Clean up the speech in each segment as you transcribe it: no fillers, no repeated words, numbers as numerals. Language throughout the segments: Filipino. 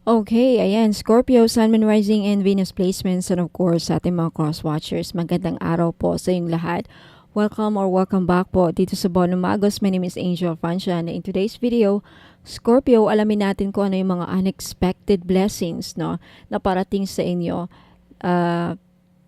Okay, ayan. Scorpio, Sun, Moon, Rising, and Venus placements. And of course, sa ating mga cross-watchers, magandang araw po sa inyong lahat. Welcome or welcome back po dito sa Bono Magos. My name is Angel Francia. And in today's video, Scorpio, alamin natin kung ano yung mga unexpected blessings, no, na parating sa inyo.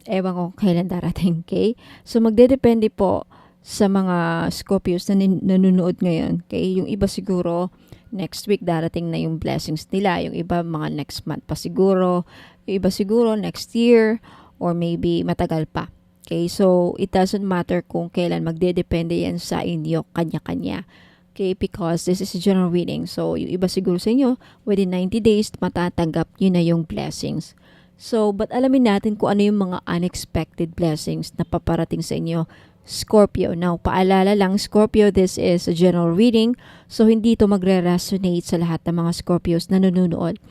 Ewan ko kailan darating, okay? So, magdedepende po sa mga Scorpios na nanonood ngayon, okay? Yung iba siguro, next week darating na yung blessings nila. Yung iba mga next month pa siguro. Yung iba siguro next year or maybe matagal pa. Okay, so it doesn't matter kung kailan, magdedepende yan sa inyo, kanya-kanya. Okay, because this is a general reading. So yung iba siguro sa inyo, within 90 days, matatanggap yun na yung blessings. So, but alamin natin kung ano yung mga unexpected blessings na paparating sa inyo, Scorpio. Now, paalala lang, Scorpio, this is a general reading. So, hindi ito magre-resonate sa lahat ng mga Scorpios na nanonood.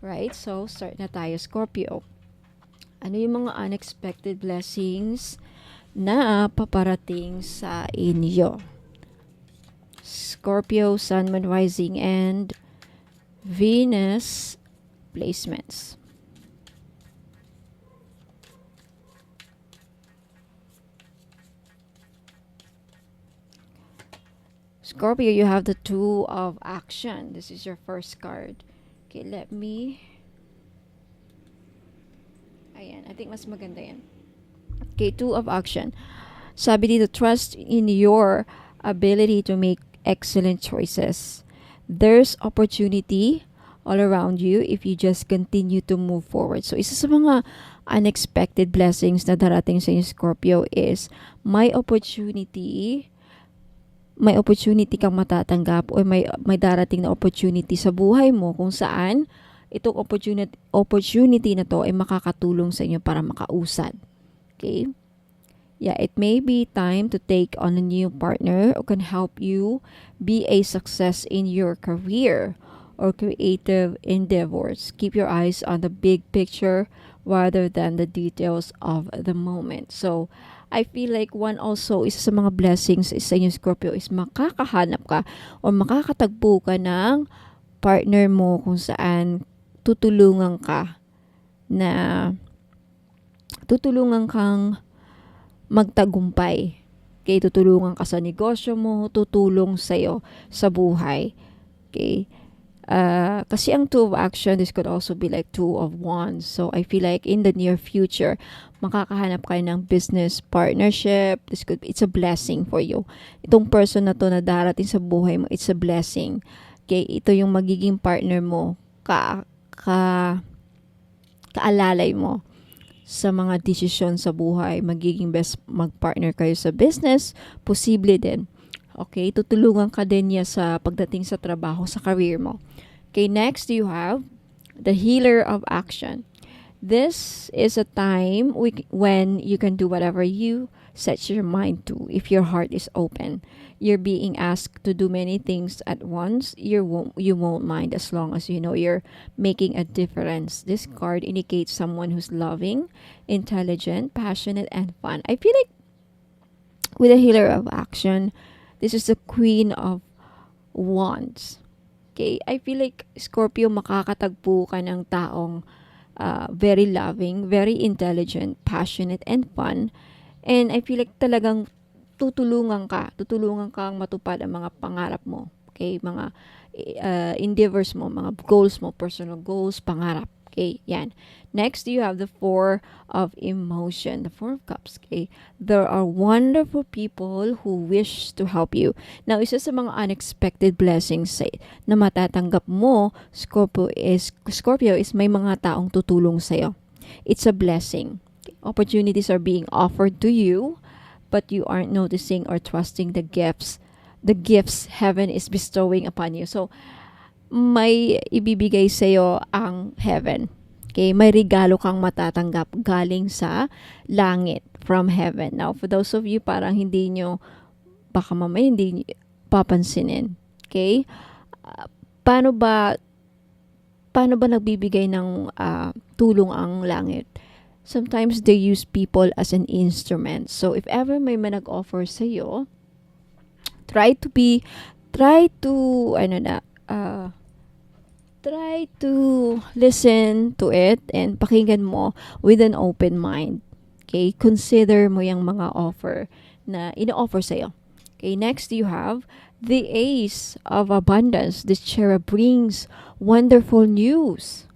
Right? So, start na tayo, Scorpio. Ano yung mga unexpected blessings na paparating sa inyo? Scorpio, Sun, Moon, Rising, and Venus placements. Scorpio, you have the Two of Action. This is your first card. Okay, let me... Ayan, I think mas maganda yan. Okay, Two of Action. Sabi dito, trust in your ability to make excellent choices. There's opportunity all around you if you just continue to move forward. So, isa sa mga unexpected blessings na darating sa inyo, Scorpio, is may opportunity kang matatanggap o may darating na opportunity sa buhay mo kung saan itong opportunity na to ay makakatulong sa inyo para makausad. Okay? Yeah, it may be time to take on a new partner who can help you be a success in your career or creative endeavors. Keep your eyes on the big picture rather than the details of the moment. So, I feel like isa sa mga blessings sa inyo, Scorpio, is makakahanap ka o makakatagpo ka ng partner mo kung saan tutulungan kang magtagumpay. Okay, tutulungan ka sa negosyo mo, tutulong sa'yo sa buhay. Okay? Kasi ang Two of Action, this could also be like Two of Wands. So, I feel like in the near future, makakahanap kayo ng business partnership. It's a blessing for you. Itong person na to na darating sa buhay mo, it's a blessing. Okay, ito yung magiging partner mo, kaalalay mo sa mga desisyon sa buhay. Magiging best mag-partner kayo sa business, posible din. Okay, tutulungan ka din niya sa pagdating sa trabaho, sa career mo. Okay, next you have the Healer of Action. This is a time when you can do whatever you set your mind to if your heart is open. You're being asked to do many things at once. You won't mind as long as you know you're making a difference. This card indicates someone who's loving, intelligent, passionate, and fun. I feel like with the Healer of Action, this is the Queen of Wands. Okay? I feel like, Scorpio, makakatagpo ka ng taong very loving, very intelligent, passionate, and fun. And I feel like talagang tutulungan kang matupad ang mga pangarap mo. Okay? Mga endeavors mo, mga goals mo, personal goals, pangarap. Okay, yan. Next, you have the Four of Emotion, the Four of Cups. Okay, there are wonderful people who wish to help you. Now, isa sa mga unexpected blessings na matatanggap mo, Scorpio, is may mga taong tutulong sa'yo. It's a blessing. Opportunities are being offered to you, but you aren't noticing or trusting the gifts heaven is bestowing upon you. So, may ibibigay sa'yo ang heaven. Okay, may regalo kang matatanggap galing sa langit, from heaven. Now, for those of you parang baka mamaya hindi nyo papansinin. Okay? Paano ba nagbibigay ng tulong ang langit? Sometimes they use people as an instrument. So, if ever may nag-offer sa'yo, try to try to listen to it and pakinggan mo with an open mind. Okay? Consider mo yung mga offer na ino-offer sa'yo. Okay, next you have the Ace of Abundance. This cherub brings wonderful news.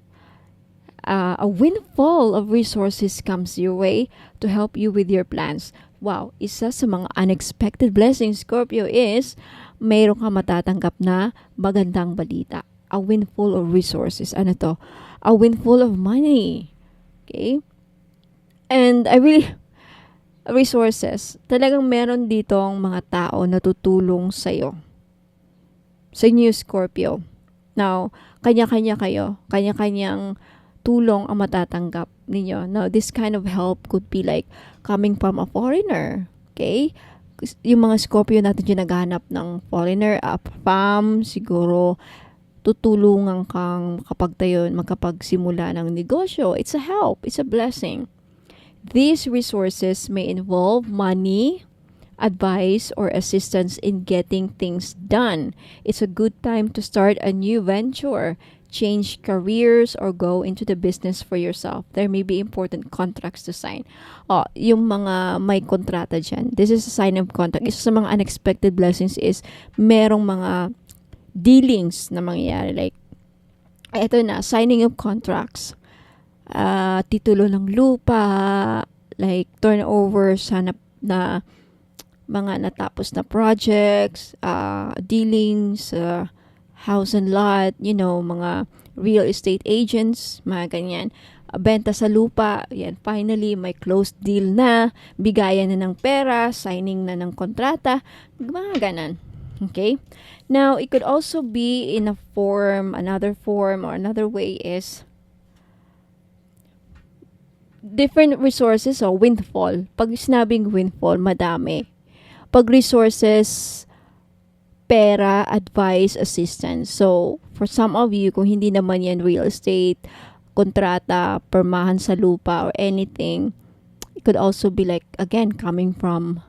A windfall of resources comes your way to help you with your plans. Wow, isa sa mga unexpected blessings, Scorpio, is mayroon ka matatanggap na magandang balita. A windfall of resources. Ano to? A windfall of money. Okay? And resources. Talagang meron ditong mga tao na tutulong sa'yo. Sa inyo, Scorpio. Now, kanya-kanya kayo. Kanya-kanyang tulong ang matatanggap ninyo. Now, this kind of help could be like coming from a foreigner. Okay? Yung mga Scorpio natin yung naghahanap ng foreigner, from siguro tutulungan kang makapagsimula ng negosyo. It's a help. It's a blessing. These resources may involve money, advice, or assistance in getting things done. It's a good time to start a new venture, change careers, or go into the business for yourself. There may be important contracts to sign. Yung mga may kontrata dyan, this is a sign of contract. Isa sa mga unexpected blessings is merong mga dealings na mangyayari. Like, eto na, signing of contracts. Titulo ng lupa, like turnover na mga natapos na projects, dealings, house and lot, mga real estate agents, mga ganyan. Benta sa lupa, yan, finally, may closed deal na, bigayan na ng pera, signing na ng kontrata, mga ganan. Okay? Now, it could also be in another form, or another way is different resources, windfall. Pag sinabing windfall, madami. Pag resources, pera, advice, assistance. So, for some of you, kung hindi naman yan real estate, kontrata, permahan sa lupa, or anything, it could also be like, again, coming from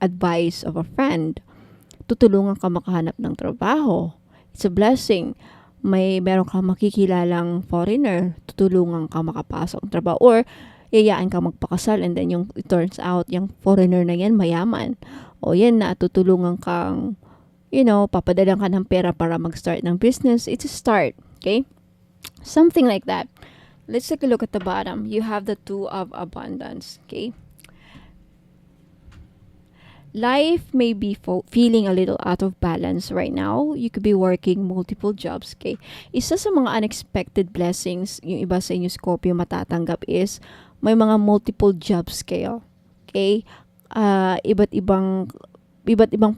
advice of a friend. Tutulungan ka makahanap ng trabaho. It's a blessing. Meron kang makikilalang foreigner, tutulungan ka makapasok ng trabaho, or yayaan ka magpakasal, and then it turns out yung foreigner na yan mayaman, o yan na, tutulungan kang papadalan ka ng pera para mag-start ng business. It's a start. Okay, something like that. Let's take a look at the bottom. You have the Two of Abundance. Okay, life may be feeling a little out of balance right now. You could be working multiple jobs. Okay? Isa sa mga unexpected blessings, yung iba sa inyo Scorpio matatanggap is, may mga multiple jobs kayo. Okay? Iba't ibang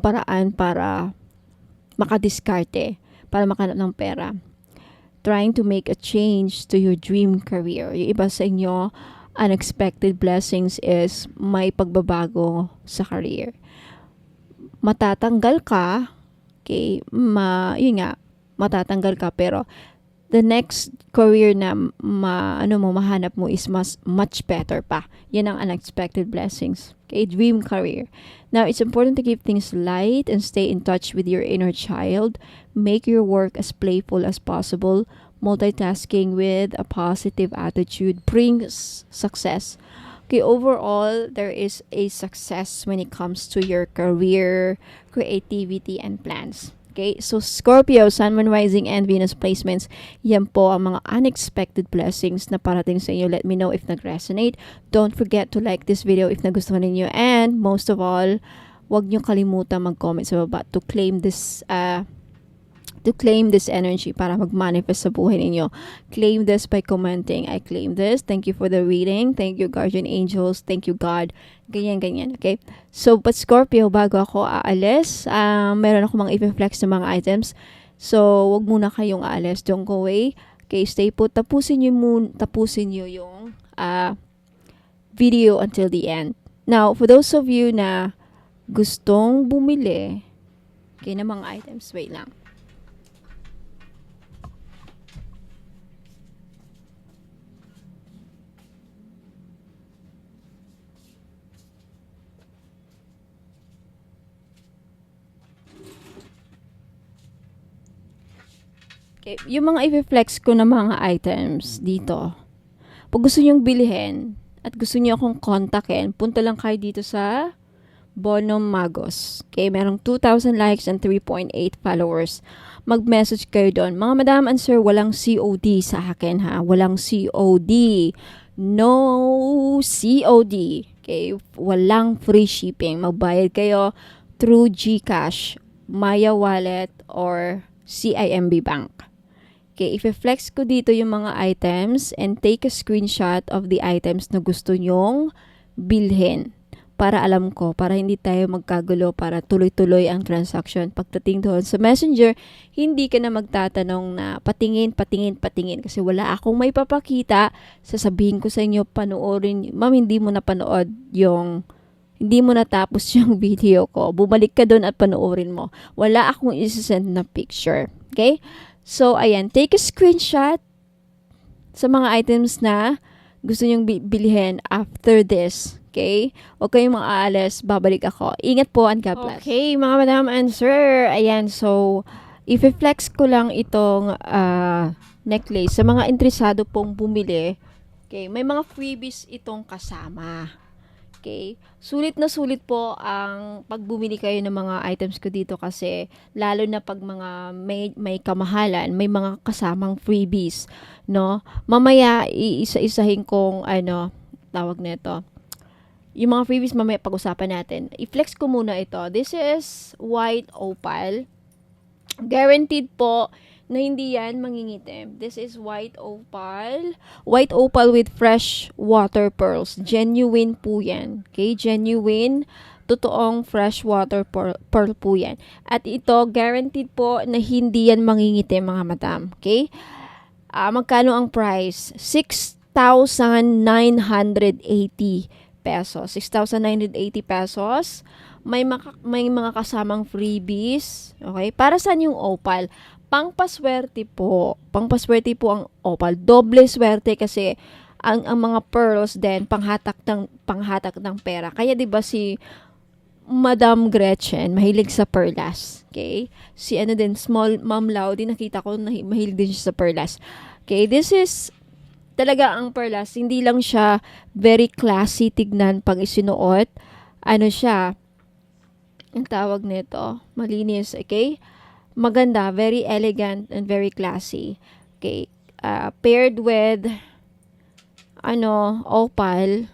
paraan para makadiskarte, para makanap ng pera. Trying to make a change to your dream career. Yung iba sa inyo, unexpected blessings is may pagbabago sa career. Matatanggal ka, okay, yun nga, matatanggal ka, pero the next career na mahanap mo is much better pa. Yan ang unexpected blessings. Okay, dream career. Now, it's important to keep things light and stay in touch with your inner child. Make your work as playful as possible. Multitasking with a positive attitude brings success. Okay, overall, there is a success when it comes to your career, creativity, and plans. Okay, so Scorpio, Sun, Moon, Rising, and Venus placements, yan po ang mga unexpected blessings na parating sa inyo. Let me know if nag-resonate. Don't forget to like this video if nagustuhan ninyo. And most of all, huwag nyo kalimutan mag-comment sa baba to claim this energy para mag-manifest sa buhay ninyo. Claim this by commenting. I claim this. Thank you for the reading. Thank you, guardian angels. Thank you, God. Ganyan. Okay? So, but Scorpio, bago ako aalis, meron ako mga i-flex na mga items. So, wag muna kayong aalis. Don't go away. Okay, stay put. Tapusin nyo yung video until the end. Now, for those of you na gustong bumili, okay, na mga items, wait lang. Okay, yung mga i-flex ko na mga items dito, pag gusto nyong bilhin at gusto nyo akong kontakin, punta lang kayo dito sa Bonum Magos. Okay, merong 2,000 likes and 3.8 followers. Mag-message kayo doon. Mga madam and sir, walang COD sa akin ha. Walang COD. No COD. Okay, walang free shipping. Magbayad kayo through GCash, Maya Wallet, or CIMB Bank. Okay, i-flex ko dito yung mga items and take a screenshot of the items na gusto nyong bilhin. Para alam ko, para hindi tayo magkagulo, para tuloy-tuloy ang transaction. Pagdating doon sa Messenger, hindi ka na magtatanong na patingin. Kasi wala akong may papakita. Sasabihin ko sa inyo, panoorin. Ma'am, hindi mo natapos yung video ko. Bumalik ka doon at panoorin mo. Wala akong isasend na picture. Okay? So, ayan, take a screenshot sa mga items na gusto nyong bilhin after this. Okay? Huwag kayong maaalis, babalik ako. Ingat po and God bless. Okay, mga madam and sir. Ayan, so, i-flex ko lang itong necklace. Sa mga interesado pong bumili, okay, may mga freebies itong kasama. Okay? Sulit na sulit po ang pagbumili kayo ng mga items ko dito kasi lalo na pag mga may kamahalan, may mga kasamang freebies, no? Mamaya iisa-isahin kong tawag nito. Yung mga freebies mamaya pag-usapan natin. I-flex ko muna ito. This is white opal. Guaranteed po na hindi yan mangingitim. This is white opal. White opal with fresh water pearls. Genuine po yan. Okay? Genuine. Totoong fresh water pearl po yan. At ito, guaranteed po na hindi yan mangingitim, mga madam. Okay? Magkano ang price? 6,980 pesos. 6,980 pesos. May mga kasamang freebies. Okay? Para saan yung opal? Pangpaswerte po ang opal. Doble swerte kasi ang mga pearls din panghatak ng pera. Kaya 'di ba si Madam Gretchen mahilig sa perlas. Okay? Si Small Ma'am Lau din nakita ko mahilig din siya sa perlas. Okay, this is talaga ang perlas, hindi lang siya very classy tignan pag isinuot. Siya ang tawag nito, malinis, okay? Maganda, very elegant and very classy. Okay. Paired with opal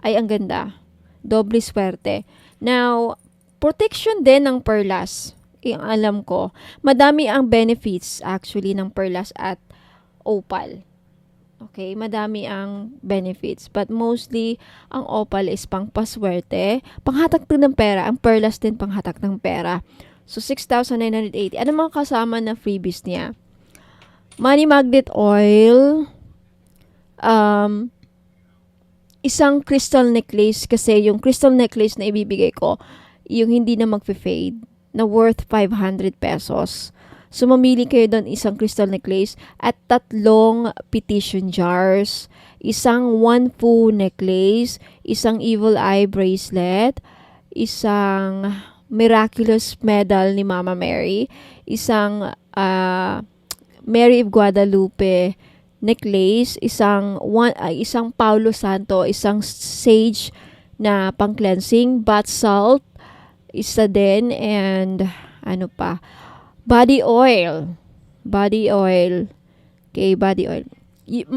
ay ang ganda. Doble swerte. Now, protection din ng perlas. Ang alam ko, madami ang benefits actually ng perlas at opal. Okay, madami ang benefits. But mostly, ang opal is pangpaswerte. Panghatak din ng pera. Ang perlas din panghatak ng pera. So, 6,980. Ano mga kasama na freebies niya? Money magnet oil. Isang crystal necklace. Kasi yung crystal necklace na ibibigay ko, yung hindi na mag-fade, na worth 500 pesos. So, mamili kayo doon isang crystal necklace at 3 petition jars, isang one fu necklace, isang evil eye bracelet, isang miraculous medal ni Mama Mary, isang Mary of Guadalupe necklace, isang Paulo Santo, isang sage na pang-cleansing, bath salt, isa din, and body oil. Okay, body oil.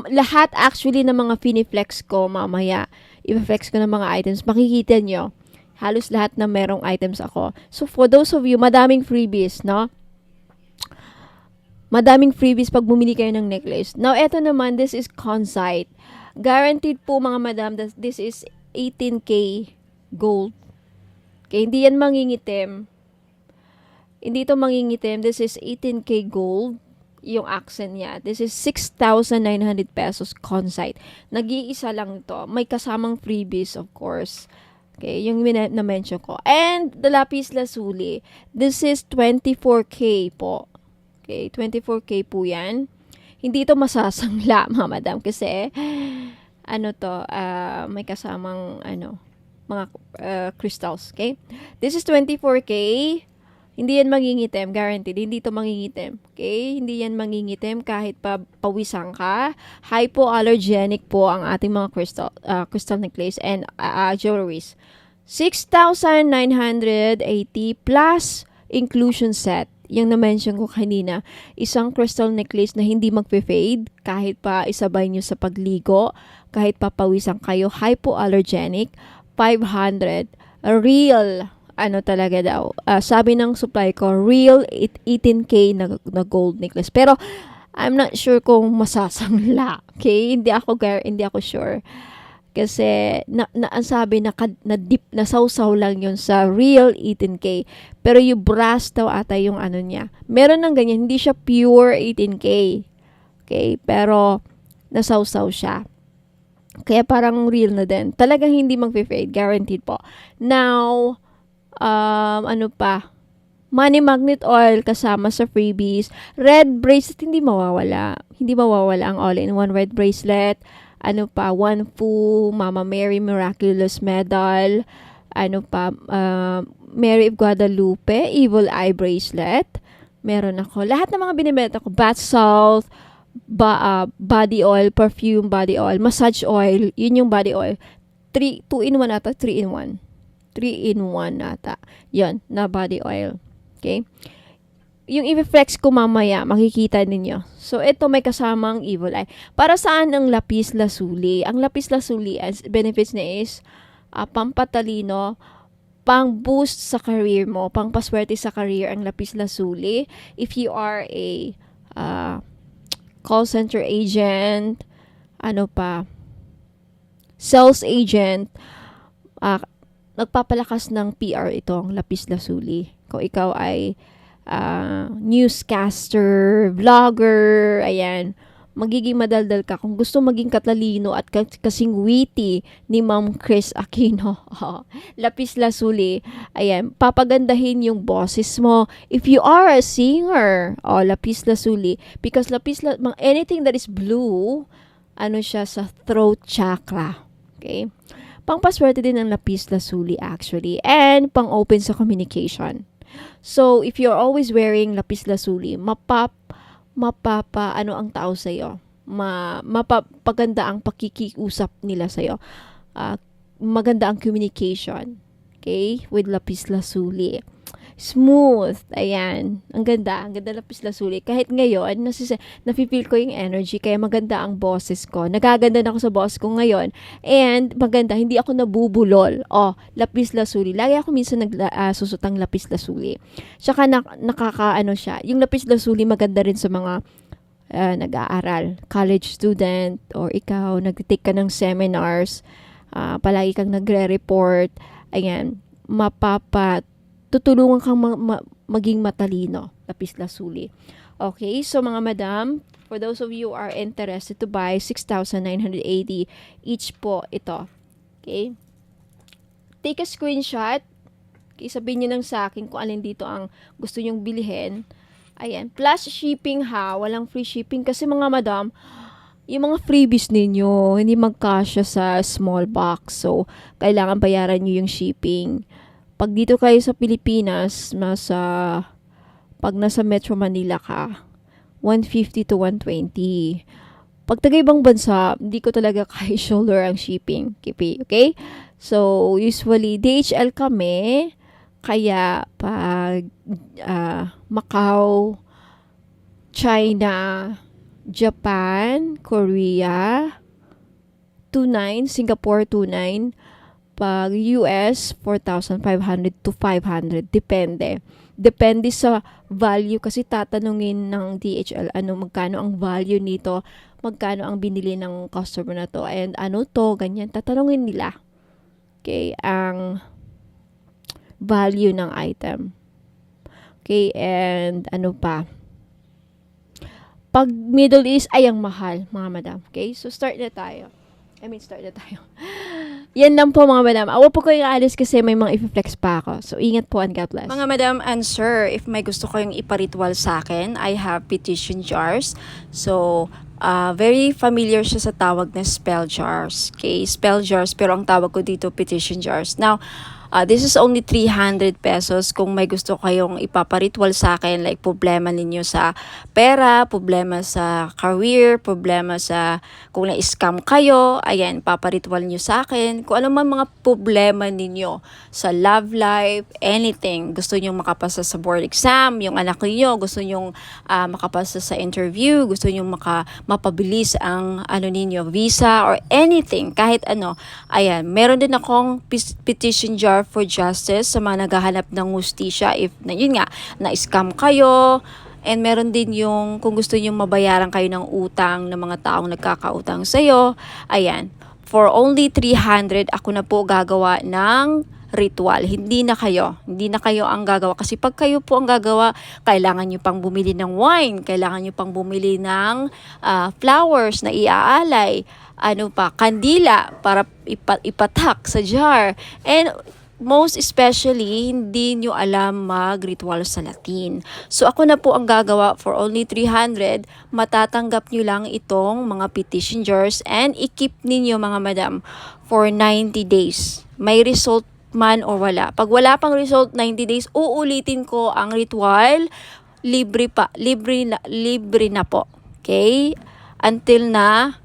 Lahat actually ng mga finiflex ko mamaya, i-flex ko ng mga items, makikita nyo. Halos lahat na merong items ako. So, for those of you, madaming freebies, no? Madaming freebies pag bumili kayo ng necklace. Now, eto naman, this is Consite. Guaranteed po, mga madam, that this is 18K gold. Okay, hindi yan mangingitim. Hindi ito mangingitim. This is 18K gold. Yung accent niya. This is 6,900 pesos Consite. Nag-iisa lang ito. May kasamang freebies, of course. Okay, yung na-mention ko. And the lapis lazuli. This is 24K po. Okay, 24K po yan. Hindi ito masasangla, mga madam. Kasi, may kasamang, mga crystals. Okay? This is 24K. Hindi yan mangingitim, guaranteed. Hindi to mangingitim. Okay? Hindi yan mangingitim kahit pawisan ka. Hypoallergenic po ang ating mga crystal necklace and jewelries. 6,980 plus inclusion set. Yung na-mention ko kanina, isang crystal necklace na hindi magpe-fade kahit pa isabay nyo sa pagligo, kahit pa pawisan kayo, hypoallergenic, 500, real talaga daw. Sabi ng supply ko, real 18K na gold necklace. Pero, I'm not sure kung masasangla. Okay? Hindi ako sure. Kasi, ang sabi na deep, na sausaw lang yun sa real 18K. Pero yung brass daw ata yung niya. Meron ng ganyan, hindi siya pure 18K. Okay? Pero, nasausaw siya. Kaya parang real na din. Talagang hindi mag-fade. Guaranteed po. Now, ano pa? Money magnet oil kasama sa freebies. Red bracelet, hindi mawawala. Hindi mawawala ang all-in-one red bracelet. Ano pa? One Fu, Mama Mary Miraculous Medal. Ano pa? Mary of Guadalupe, Evil Eye Bracelet. Meron ako. Lahat ng mga binibenta ko. Bath salt, body oil, perfume body oil, massage oil. Yun yung body oil. 2-in-1 ata, 3-in-1. 3-in-1 ata. Yun, na body oil. Okay? Yung i-flex ko mamaya, makikita ninyo. So, ito may kasamang evil eye. Para saan ang lapis lazuli? Ang lapis lazuli, as benefits niya is pampatalino, pang-boost sa career mo, pang-paswerte sa career ang lapis lazuli. If you are a call center agent, sales agent, nagpapalakas ng PR itong lapis lazuli. Kung ikaw ay newscaster, vlogger, ayan, magiging madaldal ka. Kung gusto maging katalino at kasing witty ni Ma'am Chris Aquino, lapis lazuli, ayan, papagandahin yung boses mo. If you are a singer, lapis lazuli, because anything that is blue, siya sa throat chakra. Okay? Pangpaswerte din ang lapis lazuli actually, and pang-open sa communication. So, if you're always wearing lapis lazuli, ang tao sa'yo? Mapapaganda ang pakikiusap nila sa'yo. Maganda ang communication. Okay? With lapis lazuli. Smooth. Ayan. Ang ganda lapis lazuli. Kahit ngayon, nafe-feel ko yung energy, kaya maganda ang boses ko. Nagaganda na ako sa boss ko ngayon. And maganda, hindi ako nabubulol. Lapis lazuli. Lagi ako minsan susutang lapis lazuli. Tsaka siya. Yung lapis lazuli maganda rin sa mga nag-aaral. College student, or ikaw, nag-take ka ng seminars, palagi kang nagre-report. Ayan. Tutulungan kang maging matalino, lapis lazuli. Okay, so mga madam, for those of you who are interested to buy, 6,980 each po ito. Okay? Take a screenshot. Okay, sabihin nyo lang sa akin kung alin dito ang gusto nyong bilhin. Ayan, plus shipping ha, walang free shipping kasi mga madam, yung mga freebies ninyo, hindi magkasya sa small box. So, kailangan bayaran nyo yung shipping. Pag dito kayo sa Pilipinas, pag nasa Metro Manila ka, 150 to 120. Pag taga-ibang bansa, hindi ko talaga kaya shoulder ang shipping. Okay? So, usually, DHL kami. Kaya, pag Macau, China, Japan, Korea, 29, Singapore 29, pag US, 4,500 to 500. Depende sa value kasi tatanungin ng DHL magkano ang value nito, magkano ang binili ng customer na to, and ganyan. Tatanungin nila. Okay, ang value ng item. Okay, and pa. Pag Middle East, ay ang mahal, mga madam. Okay, so start na tayo. Yan lang po mga madam. Awa po ko yung alis kasi may mga i-flex pa ako. So, ingat po and God bless. Mga madam and sir, if may gusto kayong iparitual sa akin, I have petition jars. So, very familiar siya sa tawag na spell jars. Okay? Spell jars, pero ang tawag ko dito petition jars. Now, This is only 300 pesos kung may gusto kayong ipaparitual sa akin, like problema ninyo sa pera, problema sa career, problema sa kung na-scam kayo, ayan, paparitual nyo sa akin. Kung ano man mga problema ninyo sa love life, anything, gusto nyo makapasa sa board exam, yung anak niyo gusto nyo makapasa sa interview, gusto nyo mapabilis ang ano ninyo, visa or anything, kahit ano, ayan, meron din akong petition jar for justice sa mga naghahanap ng hustisya if yun nga, na-scam kayo. And meron din yung kung gusto nyo mabayaran kayo ng utang ng mga taong nagkakautang sa'yo. Ayan, for only 300 ako na po gagawa ng ritual. Hindi na kayo ang gagawa. Kasi pag kayo po ang gagawa, kailangan nyo pang bumili ng wine, kailangan nyo pang bumili ng flowers na iaalay, ano pa, kandila para ipatak sa jar. And most especially, hindi nyo alam mag-ritual sa Latin. So, ako na po ang gagawa for only 300. Matatanggap nyo lang itong mga petition jars and i-keep ninyo mga madam for 90 days. May result man or wala. Pag wala pang result, 90 days, uulitin ko ang ritual. Libre na po. Okay? Until na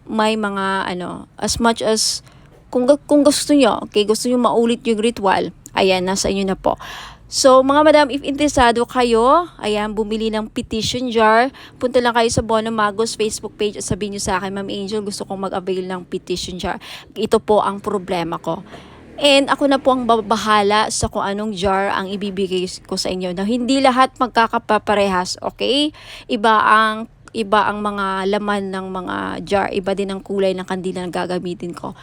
may mga as much as kung gusto nyo, okay, gusto nyo maulit yung ritual, ayan, nasa inyo na po. So, mga madam, if interesado kayo, ayan, bumili ng petition jar, punta lang kayo sa Bono Magos Facebook page at sabihin nyo sa akin, Ma'am Angel, gusto kong mag-avail ng petition jar. Ito po ang problema ko. And ako na po ang babahala sa kung anong jar ang ibibigay ko sa inyo. Na hindi lahat magkakaparehas, okay? Iba ang mga laman ng mga jar, iba din ang kulay ng kandila na gagamitin ko.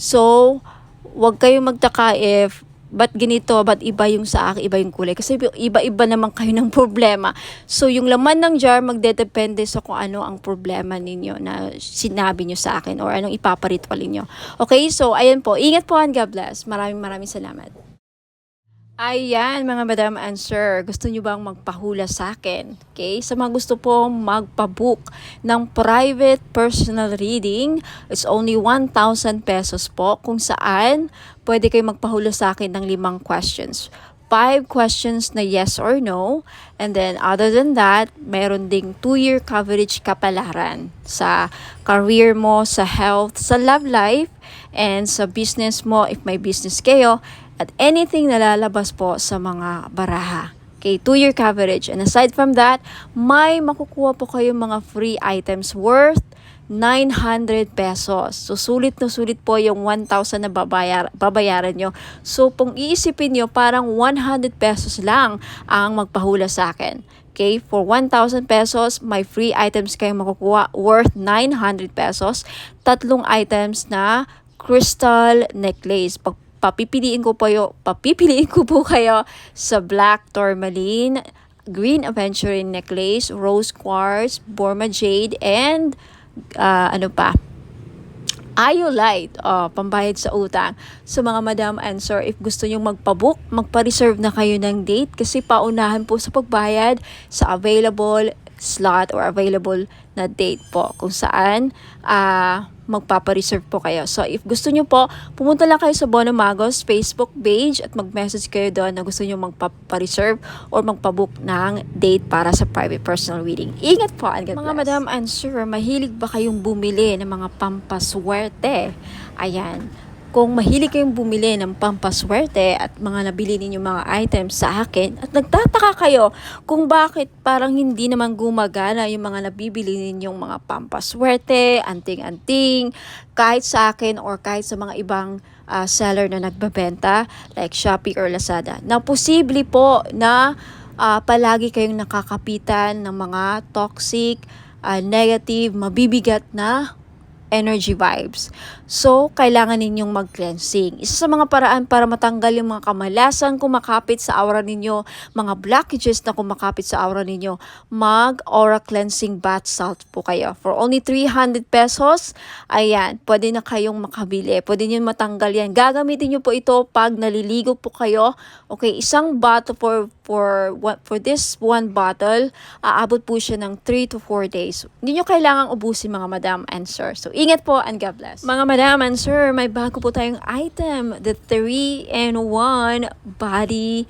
So, wag kayong magtaka if ba't ganito, ba't iba yung sa akin, iba yung kulay. Kasi iba-iba naman kayo ng problema. So, yung laman ng jar magdedepende sa kung ano ang problema ninyo na sinabi nyo sa akin or anong ipaparitual ninyo. Okay, so ayan po. Ingat po and God bless. Maraming salamat. Ayan, mga madam and sir, gusto nyo bang magpahula sa akin? Okay, sa mga gusto po magpabook ng private personal reading, it's only 1,000 pesos po, kung saan pwede kayo magpahula sa akin ng 5 questions. 5 questions na yes or no, and then other than that, meron ding 2-year coverage kapalaran sa career mo, sa health, sa love life, and sa business mo if may business kayo, at anything na lalabas po sa mga baraha. Okay, 2-year coverage. And aside from that, may makukuha po kayo mga free items worth 900 pesos. So, sulit na sulit po yung 1,000 na babayaran nyo. So, kung iisipin nyo, parang 100 pesos lang ang magpahula sa akin. Okay, for 1,000 pesos, may free items kayong makukuha worth 900 pesos. 3 items na crystal necklace. Papipiliin ko po kayo sa black tourmaline, green aventurine necklace, rose quartz, Burma jade, and iolite, pambayad sa utang. So mga madam and sir, if gusto nyo magpabook, magpa-reserve na kayo ng date kasi paunahan po sa pagbayad sa available slot or available na date po kung saan magpapareserve po kayo. So, if gusto nyo po, pumunta lang kayo sa Bono Magos Facebook page at mag-message kayo doon na gusto nyo magpapareserve or magpabook ng date para sa private personal reading. Ingat po, and God bless. Mga madam and sir, mahilig ba kayong bumili ng mga pampaswerte? Ayan. Kung mahilig kayong bumili ng pampaswerte at mga nabili ninyong mga items sa akin at nagtataka kayo kung bakit parang hindi naman gumagana yung mga nabibili ninyong mga pampaswerte, anting-anting, kahit sa akin or kahit sa mga ibang seller na nagbebenta like Shopee or Lazada. Na posible po na palagi kayong nakakapitan ng mga toxic, negative, mabibigat na energy vibes. So, kailangan ninyong mag-cleansing. Isa sa mga paraan para matanggal yung mga kamalasan kumakapit sa aura ninyo, mga blockages na kumakapit sa aura ninyo, mag-aura cleansing bath salt po kayo. For only 300 pesos, ayan, pwede na kayong makabili. Pwede nyo matanggal yan. Gagamitin nyo po ito pag naliligo po kayo. Okay, isang bottle for this one bottle, aabot po siya ng 3 to 4 days. Hindi nyo kailangang ubusin mga madam and sir. So, Ingat po and God bless. Mga madam and sir, may bago po tayong item, the 3-in-1 body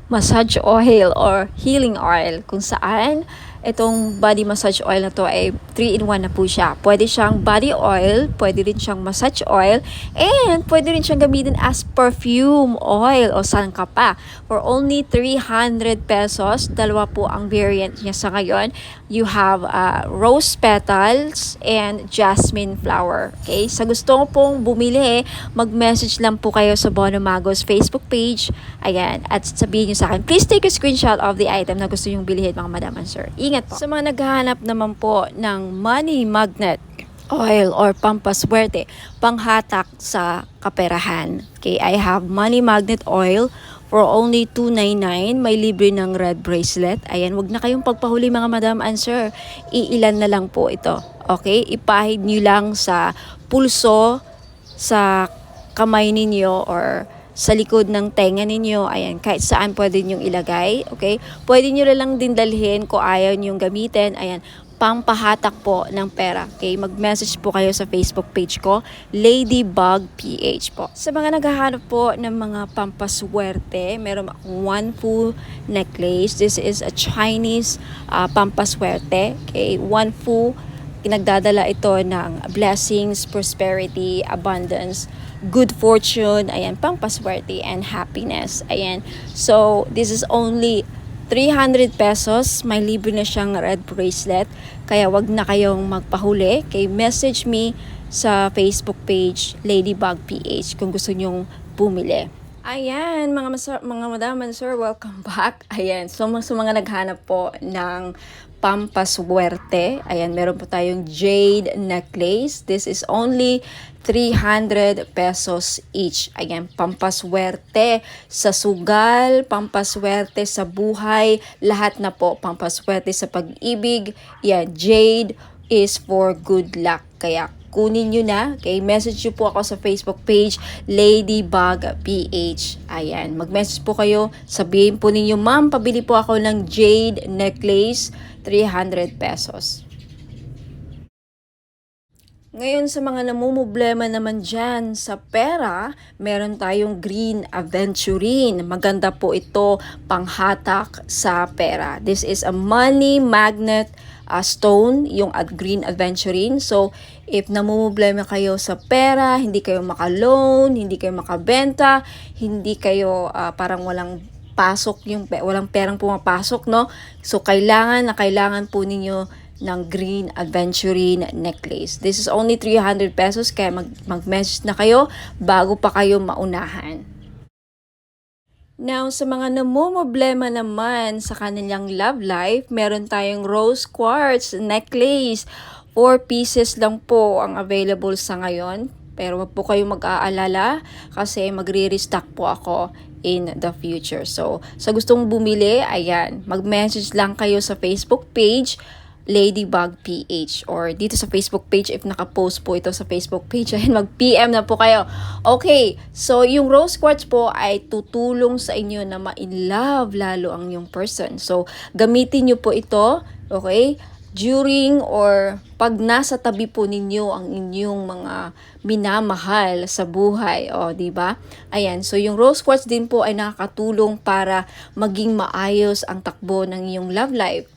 massage oil or healing oil, kung saan itong body massage oil na to ay 3-in-1 na po siya. Pwede siyang body oil, pwede rin siyang massage oil, and pwede rin siyang gamitin as perfume oil o sangka pa. For only 300 pesos, dalawa po ang variant niya sa ngayon. You have rose petals and jasmine flower. Okay? Sa gusto pong bumili, mag-message lang po kayo sa Bono Magos Facebook page. Ayan. At sabihin nyo sa akin, please take a screenshot of the item na gusto nyong bilhin, mga madam and sir. Ingat po. Sa mga naghahanap naman po ng money magnet oil or pampaswerte, panghatak sa kaperahan. Okay, I have money magnet oil for only 299. May libre ng red bracelet. Ayan, wag na kayong pagpahuli, mga madam and sir. Iilan na lang po ito. Okay, ipahid nyo lang sa pulso, sa kamay ninyo or sa likod ng tenga ninyo. Ayan, kahit saan pwede nyong ilagay. Okay, pwede nyo lang din dalhin kung ayaw nyong gamitin. Ayan, pampahatak po ng pera. Okay, mag-message po kayo sa Facebook page ko, Ladybug PH po. Sa mga naghahanap po ng mga pampaswerte, meron akong Wanfu necklace. This is a Chinese pampaswerte. Okay, Wanfu, nagdadala ito ng blessings, prosperity, abundance, good fortune, ayan, pampaswerte and happiness. Ayan. So, this is only 300 pesos. May libre na siyang red bracelet. Kaya wag na kayong magpahuli. Okay, message me sa Facebook page, Ladybug PH, kung gusto nyong bumili. Ayan, mga madam and sir, welcome back. Ayan, so sa mga naghanap po ng pampaswerte, ayan, meron po tayong jade necklace. This is only 300 pesos each. Ayan, pampaswerte sa sugal, pampaswerte sa buhay, lahat na po, pampaswerte sa pag-ibig. Yan, jade is for good luck. Kaya kunin nyo na. Okay, message nyo po ako sa Facebook page, Ladybug PH. Ayan, mag-message po kayo. Sabihin po ninyo, ma'am, pabili po ako ng jade necklace, 300 pesos. Ngayon, sa mga namumblema naman dyan sa pera, meron tayong Green Aventurine. Maganda po ito panghatak sa pera. This is a money magnet stone, yung Green Aventurine. So, if namumblema kayo sa pera, hindi kayo maka-loan, hindi kayo makabenta, hindi kayo parang walang pasok, walang perang pumapasok, no? So, kailangan po ninyo ng Green Aventurine necklace. This is only 300 pesos, kaya mag-message na kayo bago pa kayo maunahan. Now, sa mga namumblema naman sa kanilang love life, meron tayong rose quartz necklace. 4 pieces lang po ang available sa ngayon. Pero wag po kayong mag-aalala kasi magre-restock po ako in the future. So, sa gustong bumili, ayan, mag-message lang kayo sa Facebook page, Ladybug PH, or dito sa Facebook page if naka-post po ito sa Facebook page, ayan, mag-PM na po kayo. Okay, so yung rose quartz po ay tutulong sa inyo na ma-in-love lalo ang yung person. So, gamitin nyo po ito, okay, during or pag nasa tabi po ninyo ang inyong mga minamahal sa buhay, o di ba? Ayan, so yung rose quartz din po ay nakakatulong para maging maayos ang takbo ng iyong love life.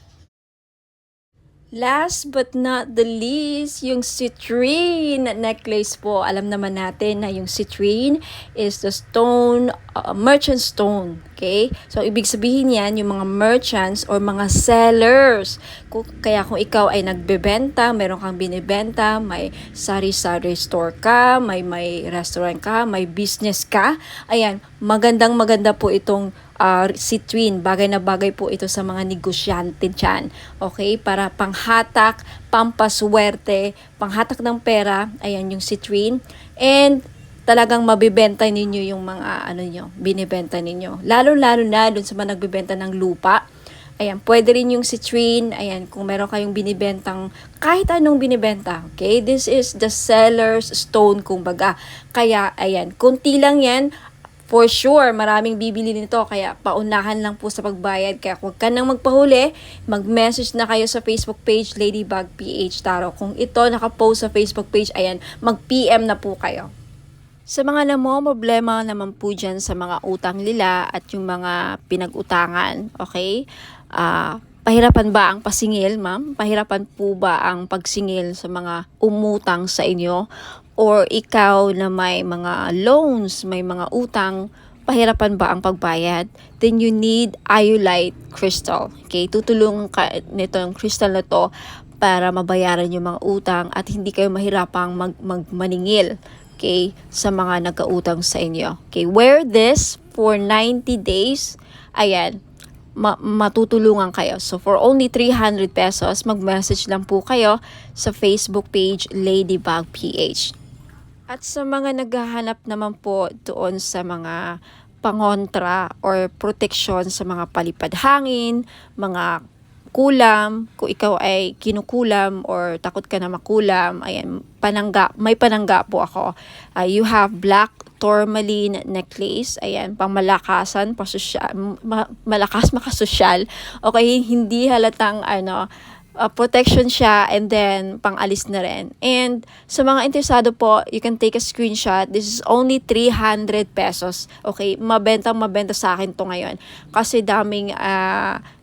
Last but not the least, yung citrine necklace po. Alam naman natin na yung citrine is the stone, merchant stone. Okay? So, ibig sabihin yan, yung mga merchants or mga sellers. Kaya kung ikaw ay nagbebenta, meron kang binibenta, may sari-sari store ka, may restaurant ka, may business ka, ayan, maganda po itong citrine. Bagay na bagay po ito sa mga negosyante dyan. Okay? Para panghatak, pampaswerte, panghatak ng pera, ayan yung citrine. And talagang mabibenta ninyo yung mga binibenta ninyo. Lalo-lalo na dun sa mga nagbibenta ng lupa. Ayan, pwede rin yung citrine. Ayan, kung meron kayong binibentang kahit anong binibenta. Okay? This is the seller's stone, kumbaga. Kaya, ayan, kunti lang yan. For sure, maraming bibili nito kaya paunahan lang po sa pagbayad. Kaya huwag ka nang magpahuli, mag-message na kayo sa Facebook page Ladybug PH Tarot. Kung ito nakapost sa Facebook page, ayan, mag-PM na po kayo. Sa mga problema naman po dyan sa mga utang nila at yung mga pinag-utangan, okay? Pahirapan ba ang pasingil, ma'am? Pahirapan po ba ang pagsingil sa mga umutang sa inyo? Or ikaw na may mga loans, may mga utang, pahirapan ba ang pagbayad? Then you need iolite crystal. Okay? Tutulungan ka nito yung crystal na to para mabayaran yung mga utang at hindi kayo mahirapang magmaningil. Okay? Sa mga nagkautang sa inyo. Okay? Wear this for 90 days. Ayan. Matutulungan kayo. So, for only 300 pesos, mag-message lang po kayo sa Facebook page Ladybug PH. At sa mga naghahanap naman po doon sa mga pangontra or protection sa mga palipad hangin, mga kulam, kung ikaw ay kinukulam or takot ka na makulam, ayan, may panangga po ako. You have black tourmaline necklace, ayan, pangmalakasan, malakas makasosyal. Okay, hindi halatang protection siya and then pang-alis na rin. And sa mga interesado po, you can take a screenshot. This is only 300 pesos. Okay, mabenta sa akin to ngayon. Kasi daming,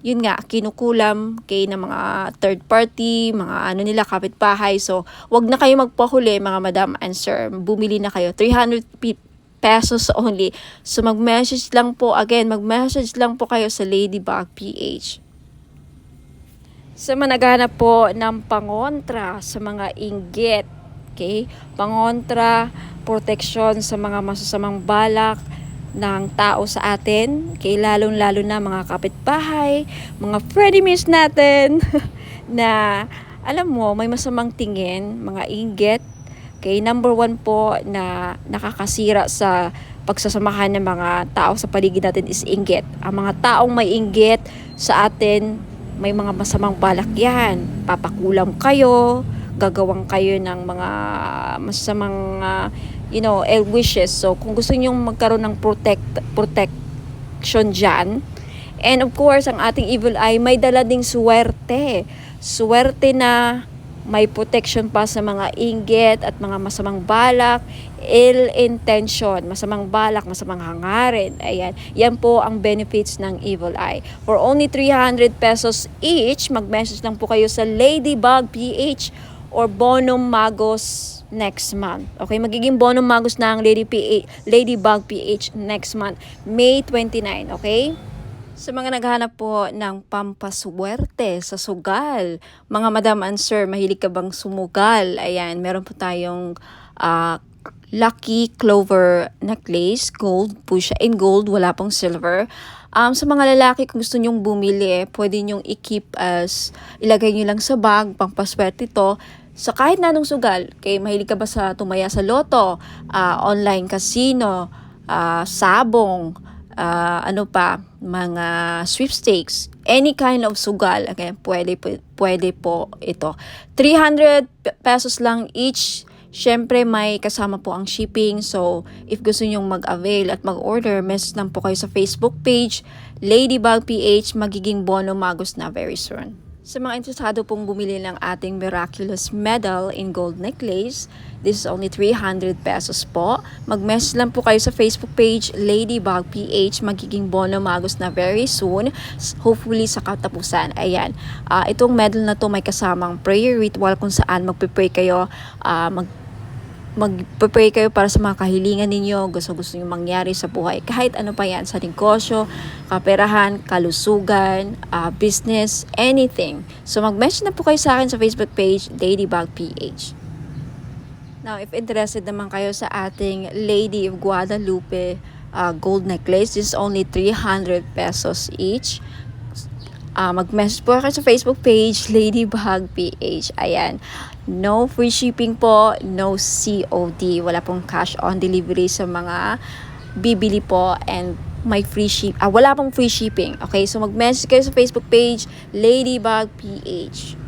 yun nga, kinukulam kay na mga third party, mga nila, kapitbahay. So, wag na kayo magpahuli, mga madam and sir. Bumili na kayo. 300 pesos only. So, mag-message lang po kayo sa Ladybug PH. Sa mga naghahanap po ng pangontra sa mga inggit, okay? Pangontra, protection sa mga masasamang balak ng tao sa atin, okay? Lalong-lalo na mga kapitbahay, mga frenemies natin na alam mo, may masamang tingin, mga inggit. Okay, number 1 po na nakakasira sa pagsasamahan ng mga tao sa paligid natin is inggit. Ang mga taong may inggit sa atin, may mga masamang balak yan. Papakulam kayo, gagawang kayo ng mga masamang ill wishes. So, kung gusto niyo magkaroon ng protection dyan, and of course, ang ating evil eye, may dala ding swerte. Swerte na may protection pa sa mga inggit at mga masamang balak, ill intention, masamang balak, masamang hangarin. Ayan, yan po ang benefits ng evil eye. For only 300 pesos each, mag-message lang po kayo sa Ladybug PH or Bonum Magos next month. Okay, magiging Bonum Magos na ang Ladybug PH next month, May 29, okay? Sa mga naghahanap po ng pampaswerte sa sugal, mga madam and sir, mahilig ka bang sumugal? Ayan, meron po tayong Lucky Clover necklace, gold po siya, in gold, wala pong silver. Sa mga lalaki, kung gusto nyong bumili, pwede nyong i-keep ilagay nyo lang sa bag, pampaswerte ito, sa kahit na anong sugal. Okay, mahilig ka ba sa tumaya sa loto, online casino, sabong, mga sweepstakes, any kind of sugal, okay, pwede po ito. 300 pesos lang each. Syempre, may kasama po ang shipping. So, if gusto nyong mag-avail at mag-order, message lang po kayo sa Facebook page, Ladybug PH, magiging Bonum Magos na very soon. Sa mga interesado pong bumili ng ating miraculous medal in gold necklace, this is only 300 pesos po. Mag-message lang po kayo sa Facebook page, Ladybug PH, magiging Bonum Magos na very soon, hopefully sa katapusan. Ayan, itong medal na to may kasamang prayer ritual kung saan magpe-pray kayo, magpe-pray kayo para sa mga kahilingan ninyo, gusto nyo mangyari sa buhay. Kahit ano pa yan, sa negosyo, kaperahan, kalusugan, business, anything. So, mag-message na po kayo sa akin sa Facebook page, Ladybug PH. Now, if interested naman kayo sa ating Lady of Guadalupe gold necklace, this is only 300 pesos each. Mag-message po kayo sa Facebook page, Ladybug PH. Ayan. No free shipping po, no COD. Wala pong cash on delivery sa mga bibili po, and may wala pong free shipping. Okay, so mag-message kayo sa Facebook page, Ladybug PH.